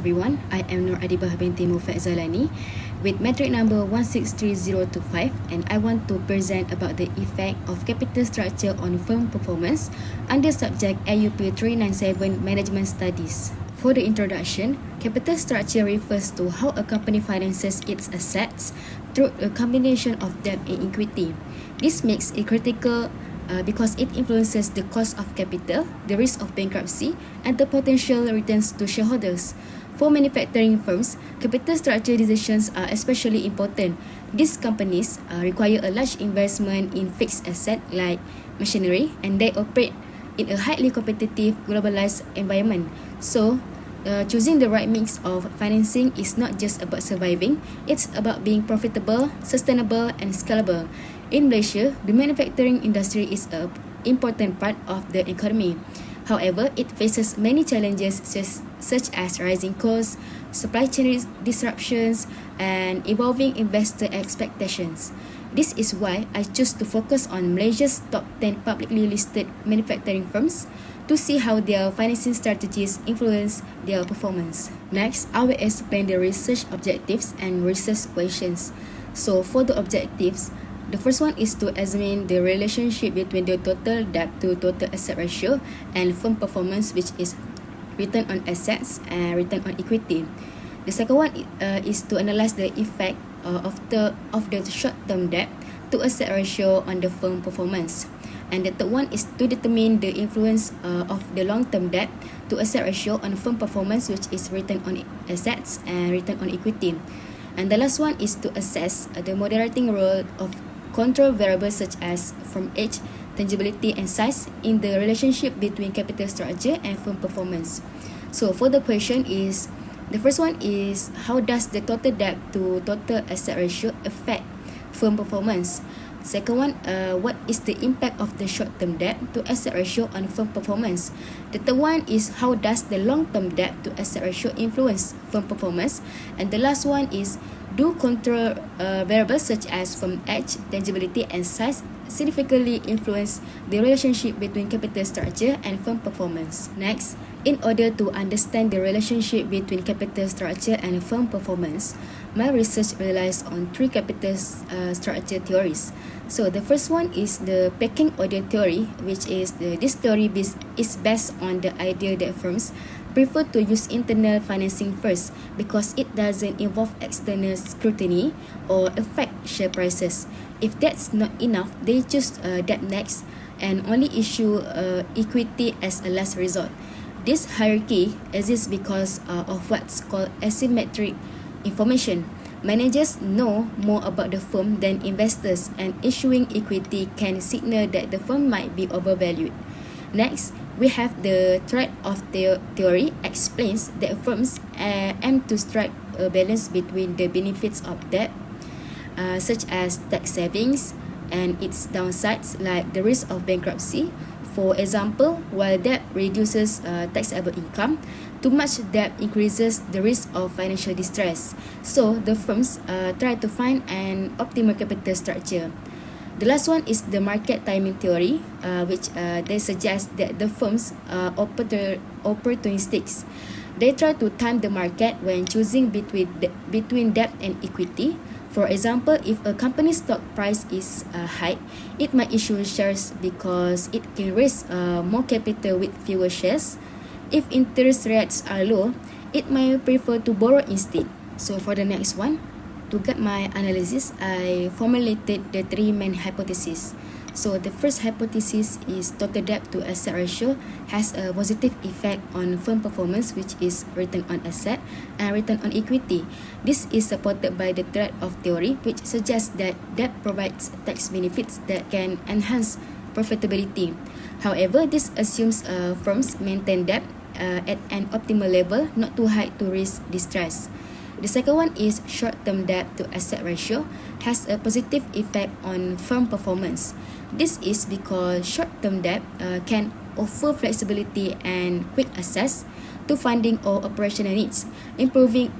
everyone. I am NUR ADIBAH binti Mufad Zalani with metric number 163025, and I want to present about the effect of capital structure on firm performance under subject AUP397 Management Studies. For the introduction, capital structure refers to how a company finances its assets through a combination of debt and equity. This makes it critical because it influences the cost of capital, the risk of bankruptcy, and the potential returns to shareholders. For manufacturing firms, capital structure decisions are especially important. These companies require a large investment in fixed assets like machinery, and they operate in a highly competitive, globalized environment. So, choosing the right mix of financing is not just about surviving, it's about being profitable, sustainable, and scalable. In Malaysia, the manufacturing industry is an important part of the economy. However, it faces many challenges such as rising costs, supply chain disruptions, and evolving investor expectations. This is why I choose to focus on Malaysia's top 10 publicly listed manufacturing firms to see how their financing strategies influence their performance. Next, I will explain the research objectives and research questions. So, for the objectives, the first one is to examine the relationship between the total debt to total asset ratio and firm performance, which is return on assets and return on equity. The second one is to analyze the effect of the short-term debt to asset ratio on the firm performance. And the third one is to determine the influence of the long-term debt to asset ratio on firm performance, which is return on assets and return on equity. And the last one is to assess the moderating role of control variables such as firm age, tangibility, and size in the relationship between capital structure and firm performance. So for the question is, the first one is, how does the total debt to total asset ratio affect firm performance? Second one, what is the impact of the short-term debt to asset ratio on firm performance? The third one is, how does the long-term debt to asset ratio influence firm performance? And the last one is, do control variables such as firm age, tangibility, and size significantly influence the relationship between capital structure and firm performance? Next, in order to understand the relationship between capital structure and firm performance, my research relies on three capital structure theories. So the first one is the pecking order theory, which is this theory is based on the idea that firms prefer to use internal financing first because it doesn't involve external scrutiny or affect share prices. If that's not enough, they choose debt next and only issue equity as a last resort. This hierarchy exists because of what's called asymmetric information. Managers know more about the firm than investors, and issuing equity can signal that the firm might be overvalued. Next, we have the trade-off theory explains that firms aim to strike a balance between the benefits of debt, such as tax savings, and its downsides, like the risk of bankruptcy. For example, while debt reduces taxable income, too much debt increases the risk of financial distress. So, the firms try to find an optimal capital structure. The last one is the market timing theory, which they suggest that the firms are opportunistic. They try to time the market when choosing between debt and equity. For example, if a company's stock price is high, it might issue shares because it can raise more capital with fewer shares. If interest rates are low, it might prefer to borrow instead. So for the next one, to get my analysis, I formulated the three main hypotheses. So the first hypothesis is total debt to asset ratio has a positive effect on firm performance, which is return on asset and return on equity. This is supported by the trade-off theory, which suggests that debt provides tax benefits that can enhance profitability. However, this assumes firms maintain debt at an optimal level, not too high to risk distress. The second one is short-term debt to asset ratio has a positive effect on firm performance. This is because short-term debt can offer flexibility and quick access to funding or operational needs, improving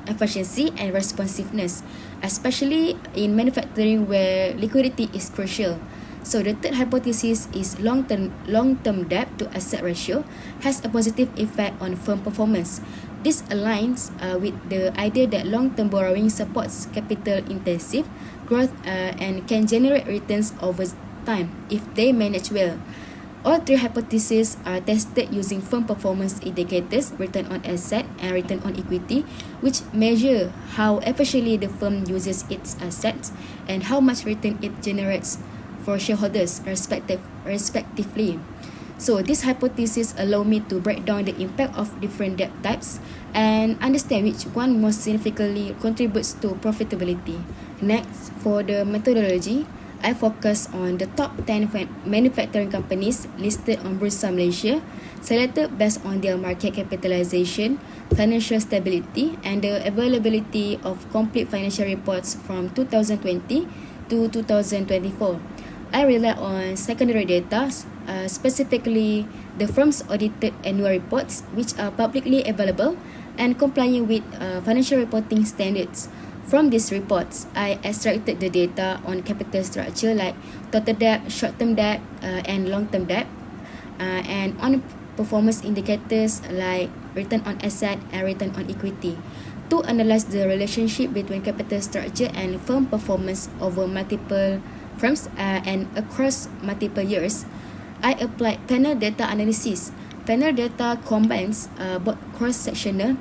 efficiency and responsiveness, especially in manufacturing where liquidity is crucial. So the third hypothesis is long-term debt to asset ratio has a positive effect on firm performance. This aligns with the idea that long-term borrowing supports capital-intensive growth and can generate returns over time if they manage well. All three hypotheses are tested using firm performance indicators, return on asset and return on equity, which measure how efficiently the firm uses its assets and how much return it generates for shareholders respectively. So these hypotheses allow me to break down the impact of different debt types and understand which one most significantly contributes to profitability. Next, for the methodology, I focus on the top 10 manufacturing companies listed on Bursa Malaysia, selected based on their market capitalization, financial stability, and the availability of complete financial reports from 2020 to 2024. I rely on secondary data, specifically the firm's audited annual reports, which are publicly available and complying with financial reporting standards. From these reports, I extracted the data on capital structure like total debt, short-term debt, and long-term debt, and on performance indicators like return on asset and return on equity to analyze the relationship between capital structure and firm performance over multiple firms and across multiple years. I applied panel data analysis. Panel data combines both cross-sectional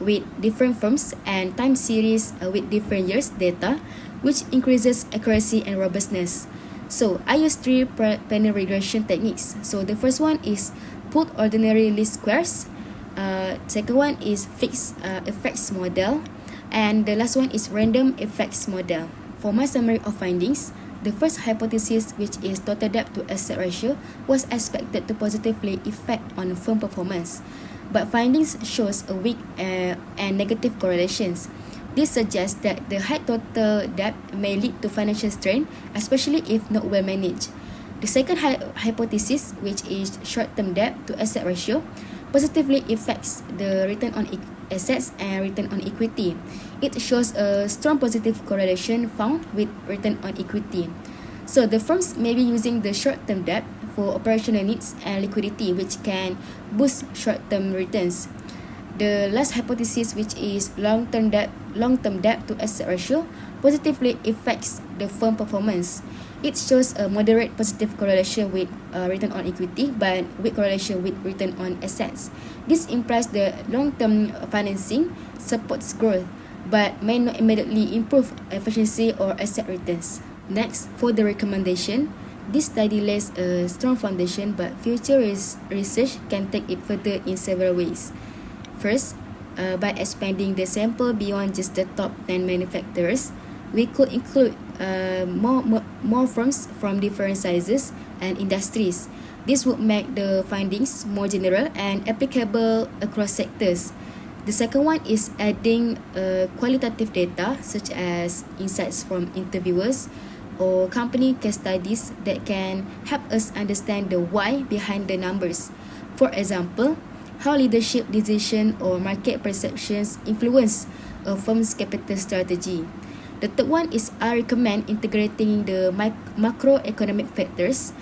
with different firms and time series with different years data, which increases accuracy and robustness. So I use three panel regression techniques. So the first one is put ordinary least squares. Second one is fixed effects model, and the last one is random effects model. For my summary of findings, the first hypothesis, which is total debt to asset ratio, was expected to positively affect on firm performance, but findings shows a weak and negative correlations. This suggests that the high total debt may lead to financial strain, especially if not well managed. The second hypothesis, which is short-term debt to asset ratio, positively affects the return on assets and return on equity. It shows a strong positive correlation found with return on equity. So the firms may be using the short-term debt for operational needs and liquidity, which can boost short-term returns. The last hypothesis, which is long-term debt to asset ratio, positively affects the firm performance. It shows a moderate positive correlation with return on equity, but weak correlation with return on assets. This implies the long-term financing supports growth, but may not immediately improve efficiency or asset returns. Next, for the recommendation, this study lays a strong foundation, but future research can take it further in several ways. First, by expanding the sample beyond just the top 10 manufacturers, we could include more firms from different sizes and industries. This would make the findings more general and applicable across sectors. The second one is adding qualitative data such as insights from interviewers or company case studies that can help us understand the why behind the numbers. For example, how leadership decision or market perceptions influence a firm's capital strategy. The third one is I recommend integrating the macroeconomic factors.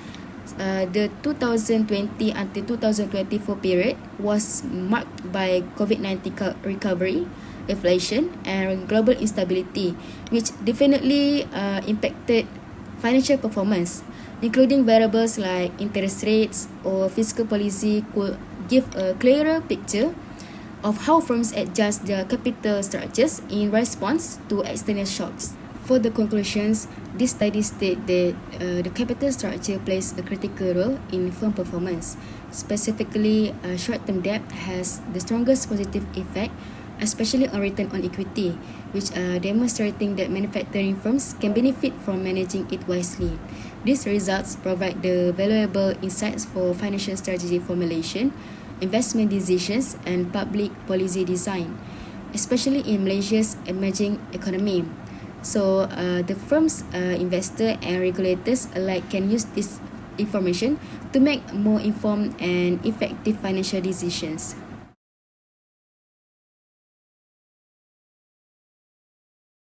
The 2020 until 2024 period was marked by COVID-19 recovery, inflation, and global instability, which definitely impacted financial performance, including variables like interest rates or fiscal policy could give a clearer picture of how firms adjust their capital structures in response to external shocks. For the conclusions, this study states that the capital structure plays a critical role in firm performance. Specifically, short-term debt has the strongest positive effect, especially on return on equity, which are demonstrating that manufacturing firms can benefit from managing it wisely. These results provide the valuable insights for financial strategy formulation, investment decisions, and public policy design, especially in Malaysia's emerging economy. So the firms, investors, and regulators alike can use this information to make more informed and effective financial decisions.